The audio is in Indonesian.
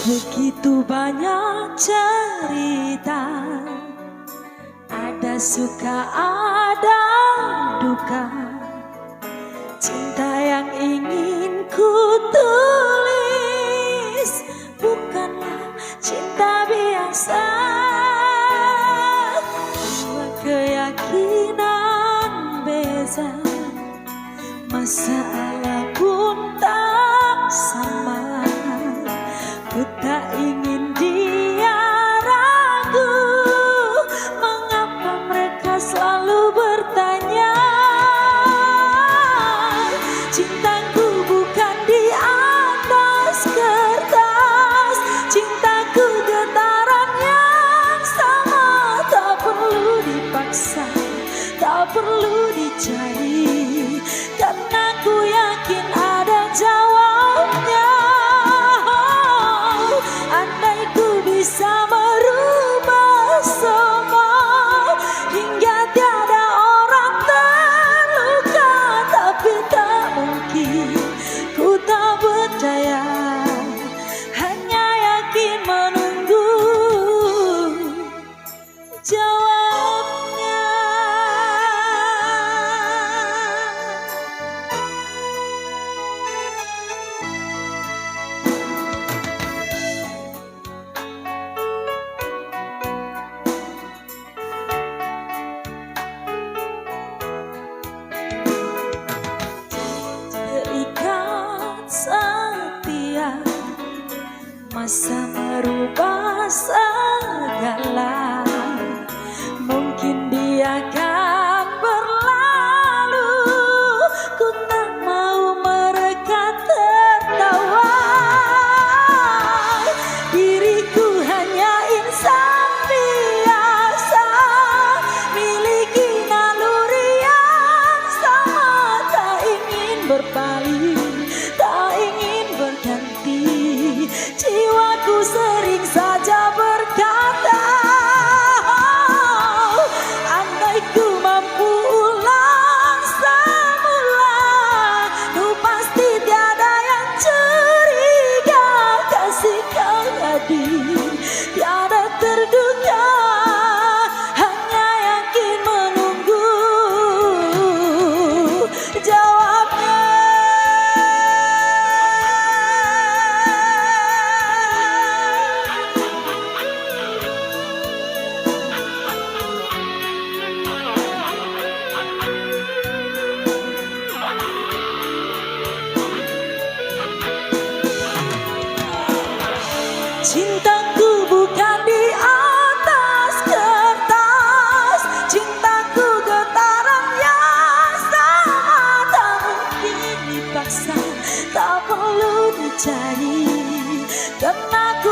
Begitu banyak cerita, ada suka ada duka. Cinta yang ingin ku tulis bukanlah cinta biasa. Dua keyakinan beza, masalah pun tak sama. Ku tak ingin dia ragu, mengapa mereka selalu bertanya. Cintaku bukan di atas kertas, cintaku getaran yang sama. Tak perlu dipaksa, tak perlu dicari, karena ku yakin ada jawabnya. Andai ku bisa merubah semua hingga tiada orang terluka, tapi tak mungkin, ku tak percaya, hanya yakin menunggu jawabnya. Terikat setia, masa merubah segala. Mungkin dia akan berlalu, ku tak mau mereka tertawa. Diriku hanya insan biasa, miliki naluri yang sama. Tak ingin berpaling, tak ingin berganti, jiwaku sering saja berkata, andai ku mampu ulang semula, ku pasti tiada yang curiga. Kasih kau hadir, tiada terduga, hanya yakin menunggu jawabnya. Cintaku bukan di atas kertas, cintaku getaran yang sama. Tak mungkin dipaksa, tak perlu dicari, karena ku